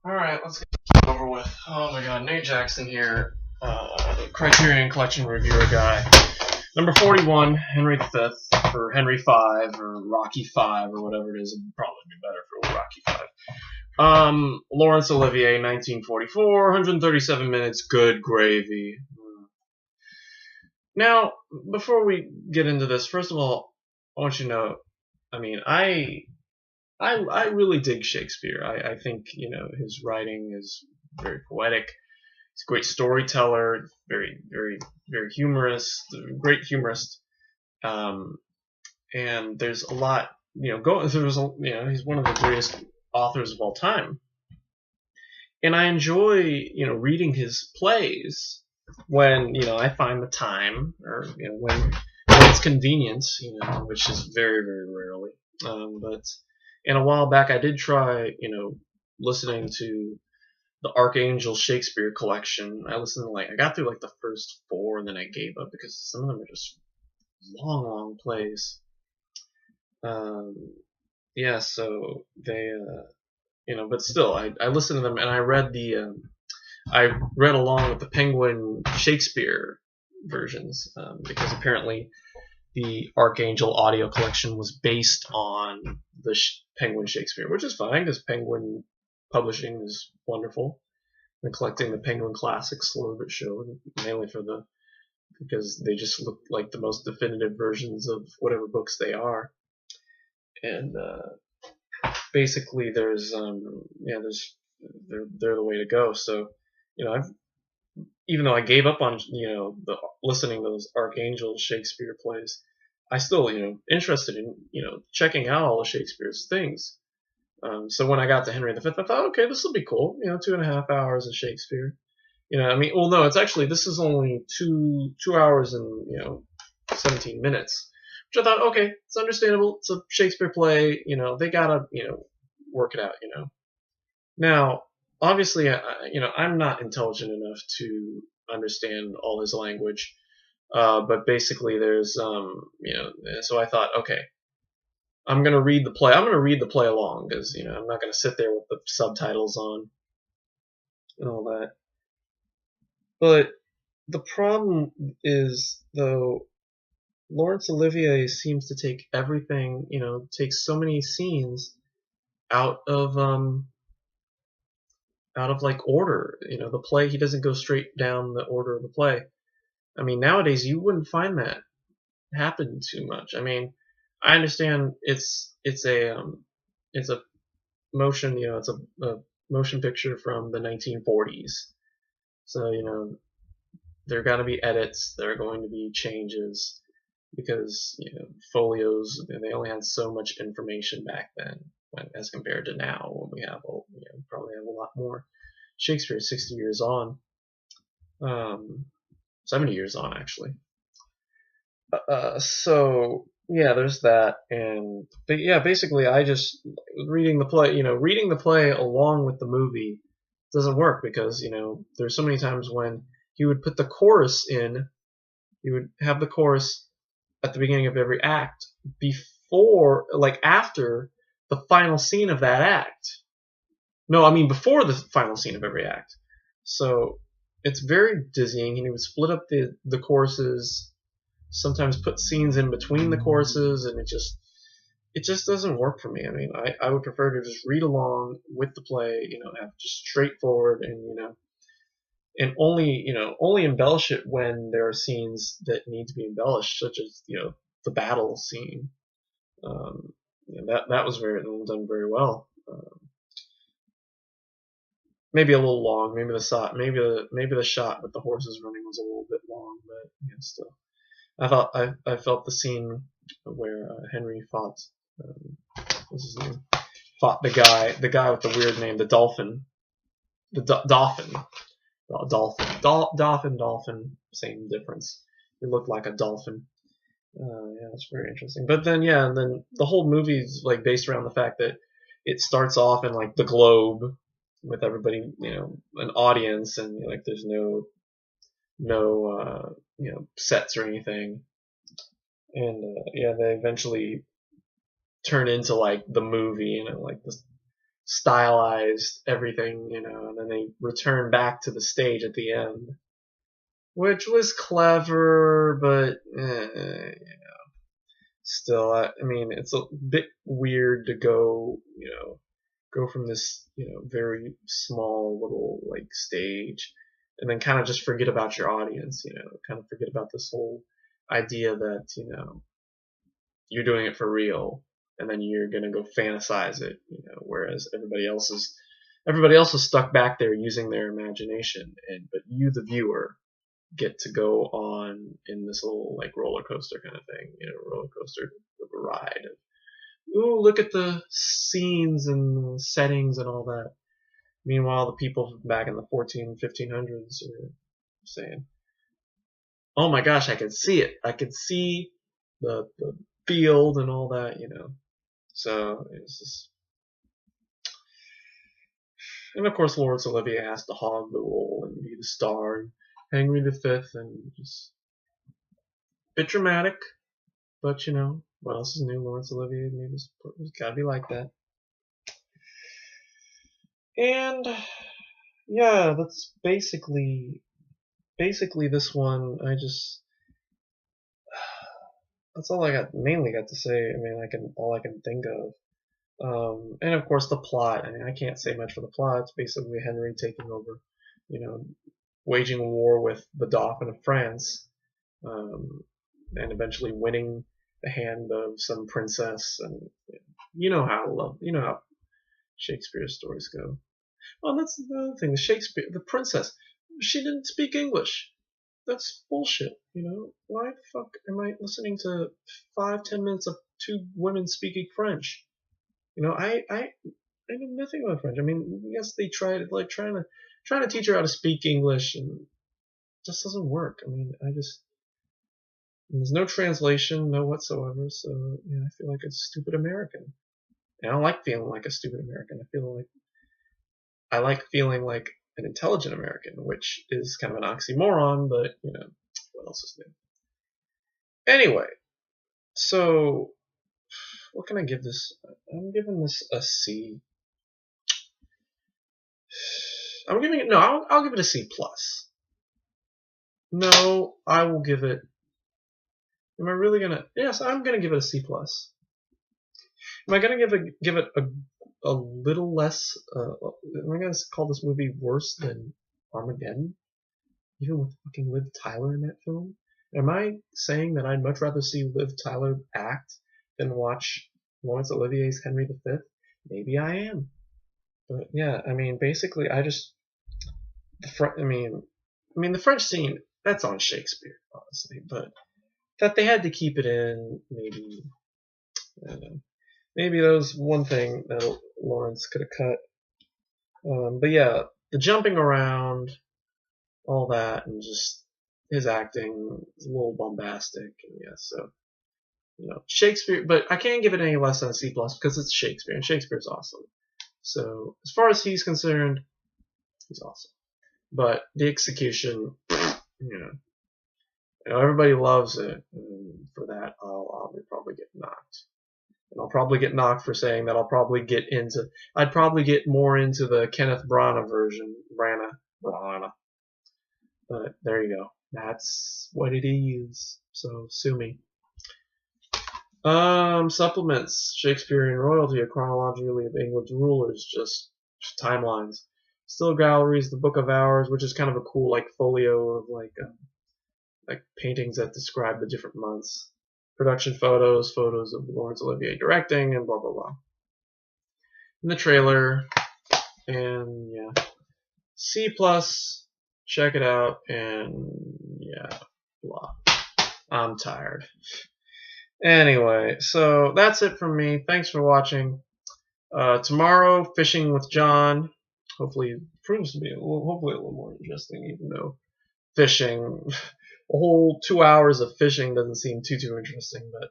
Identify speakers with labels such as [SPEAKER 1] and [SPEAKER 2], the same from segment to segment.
[SPEAKER 1] Alright, let's get this over with. Oh my god, Nate Jackson here, Criterion Collection Reviewer guy. Number 41, Henry V, or Henry V, or Rocky V, or whatever it is. It'd probably be better for Rocky V. Laurence Olivier, 1944, 137 minutes, good gravy. Now, before we get into this, first of all, I want you to know, I mean, I really dig Shakespeare. I think, his writing is very poetic. He's a great storyteller, very, very, very humorous, great humorist. And there's a lot, he's one of the greatest authors of all time. And I enjoy, reading his plays when, I find the time, or, when it's convenient, which is very, very rarely. And a while back, I did try, listening to the Archangel Shakespeare collection. I got through like the first 4, and then I gave up because some of them are just long, long plays. So they, but still, I listened to them, and I read along with the Penguin Shakespeare versions, because apparently the Archangel audio collection was based on the Penguin Shakespeare, which is fine because Penguin Publishing is wonderful. And collecting the Penguin Classics a little bit show, mainly because they just look like the most definitive versions of whatever books they are. And basically, they're the way to go. So, even though I gave up on listening to those Archangel Shakespeare plays, I still interested in checking out all of Shakespeare's things. So when I got to Henry V, I thought, okay, this will be cool. 2.5 hours of Shakespeare. No, this is only two hours and 17 minutes, which I thought, okay, it's understandable. It's a Shakespeare play. They gotta work it out. Now, obviously, I'm not intelligent enough to understand all his language, but basically, there's so I thought, okay, I'm gonna read the play. I'm gonna read the play along because I'm not gonna sit there with the subtitles on and all that. But the problem is, though, Laurence Olivier seems to take everything, takes so many scenes out of like order. The play, he doesn't go straight down the order of the play. I mean, nowadays you wouldn't find that happen too much. I mean, I understand it's a motion, it's a motion picture from the 1940s. So, there are going to be edits, there are going to be changes because, folios, they only had so much information back then as compared to now when we have, probably have a lot more. Shakespeare is 60 years on, 70 years on actually. So yeah, there's that, but yeah, basically I just reading the play along with the movie doesn't work because there's so many times when he would put the chorus in, he would have the chorus at the beginning of every act after the final scene of that act. No, I mean before the final scene of every act. So it's very dizzying, and he would split up the choruses, sometimes put scenes in between the choruses, and it just doesn't work for me. I mean, I would prefer to just read along with the play, have just straightforward and only embellish it when there are scenes that need to be embellished, such as the battle scene. That was done very well. Maybe a little long. Maybe the shot with the horses running was a little bit long, but still. I felt the scene where Henry fought, what's his name? Fought the guy with the weird name, the Dolphin, Dolphin, Dolphin, same difference. He looked like a dolphin. Yeah, it's very interesting. But then, and then the whole movie is like based around the fact that it starts off in like the Globe with everybody, an audience, and like there's no sets or anything, and they eventually turn into like the movie, like this stylized everything, and then they return back to the stage at the end, which was clever, but still, I mean, it's a bit weird to go from this, very small little like stage, and then kind of just forget about your audience, kind of forget about this whole idea that, you're doing it for real, and then you're gonna go fantasize it, whereas everybody else is stuck back there using their imagination, but you, the viewer, get to go on in this little like roller coaster kind of thing, roller coaster of a ride. Ooh, look at the scenes and the settings and all that. Meanwhile, the people back in the 1500s are saying, "Oh my gosh, I can see it! I can see the field and all that," So it's just, and of course, Laurence Olivier has to hog the role and be the star, and Henry V, and just a bit dramatic, but what else is new? Laurence Olivier, maybe it's gotta be like that. And yeah, that's basically this one. That's all I mainly got to say. I mean, all I can think of. And of course the plot. I mean, I can't say much for the plot. It's basically Henry taking over, waging a war with the Dauphin of France, and eventually winning the hand of some princess. And how Shakespeare's stories go. Oh, and that's the other thing. The princess, she didn't speak English. That's bullshit. Why the fuck am I listening to 5-10 minutes of two women speaking French? I know nothing about French. I mean, yes, they tried trying to teach her how to speak English, and it just doesn't work. I mean, there's no translation, no whatsoever. So I feel like a stupid American. And I don't like feeling like a stupid American. I like feeling like an intelligent American, which is kind of an oxymoron, but what else is new? Anyway, so what can I give this? I'm giving this a C. I'll give it a C plus. No, I will give it. Am I really gonna? Yes, I'm gonna give it a C plus. Am I gonna give it a little less? Am I gonna call this movie worse than Armageddon? Even with fucking Liv Tyler in that film? Am I saying that I'd much rather see Liv Tyler act than watch Laurence Olivier's Henry V? Maybe I am. But yeah, I mean, basically, the French scene, that's on Shakespeare, honestly. But that they had to keep it in, maybe, I don't know. Maybe that was one thing that Lawrence could have cut. But yeah, the jumping around, all that, and just his acting is a little bombastic. And yeah, so Shakespeare, but I can't give it any less than a C plus because it's Shakespeare, and Shakespeare's awesome. So as far as he's concerned, he's awesome. But the execution, everybody loves it, and for that, I'll probably get knocked. And I'll probably get knocked for saying that I'd probably get more into the Kenneth Branagh version, Branagh. But there you go. That's what it is. So sue me. Supplements. Shakespearean royalty, a chronology of England's rulers, just timelines. Still galleries, the Book of Hours, which is kind of a cool like folio of like paintings that describe the different months. Production photos of Laurence Olivier directing, and blah blah blah. In the trailer, and yeah, C plus. Check it out, and yeah, blah. I'm tired. Anyway, so that's it from me. Thanks for watching. Tomorrow, fishing with John. Hopefully, it proves to be a little more interesting, even though fishing, a whole 2 hours of fishing doesn't seem too interesting. But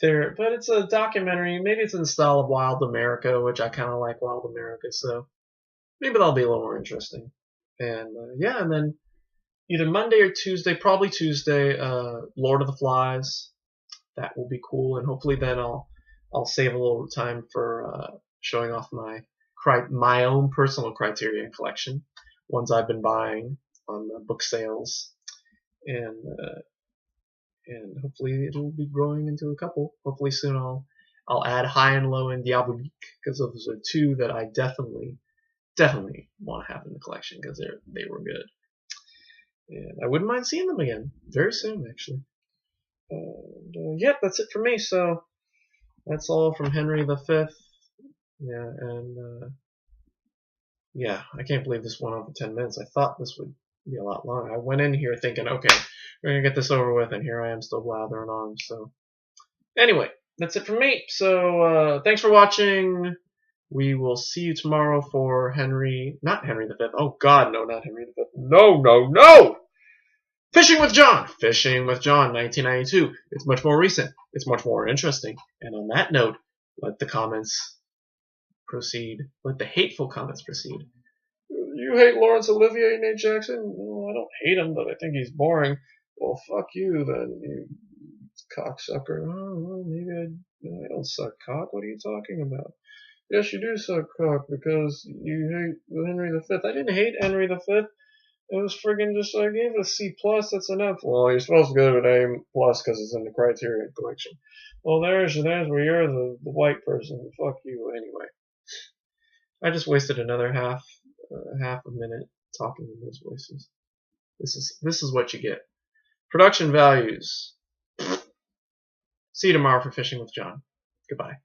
[SPEAKER 1] it's a documentary. Maybe it's in the style of Wild America, which I kind of like Wild America. So maybe that'll be a little more interesting. And yeah, and then either Monday or Tuesday, probably Tuesday, Lord of the Flies. That will be cool, and hopefully then I'll save a little time for showing off my my own personal Criterion collection, ones I've been buying on book sales, and hopefully it'll be growing into a couple. Hopefully soon I'll add High and Low and Diabolique, because those are two that I definitely want to have in the collection because they were good, and I wouldn't mind seeing them again very soon, actually. And yep, that's it for me. So that's all from Henry V. Yeah, and yeah, I can't believe this went on for 10 minutes. I thought this would be a lot longer. I went in here thinking, okay, we're gonna get this over with, and here I am still blathering on. So anyway, that's it from me. So thanks for watching. We will see you tomorrow for not Henry V. Oh God, no, not Henry V. No! Fishing with John. Fishing with John, 1992. It's much more recent. It's much more interesting. And on that note, let the comments proceed. Let the hateful comments proceed. You hate Laurence Olivier, Nate Jackson? Well, I don't hate him, but I think he's boring. Well, fuck you then, you cocksucker. Oh, well, maybe I don't suck cock. What are you talking about? Yes, you do suck cock because you hate Henry V. I didn't hate Henry V. It was friggin' just, I gave it a C+, that's enough. Well, you're supposed to give it an A+ because it's in the Criterion collection. Well, there's where you're the white person. Fuck you, anyway. I just wasted another half a minute talking in those voices. This is what you get. Production values. See you tomorrow for Fishing with John. Goodbye.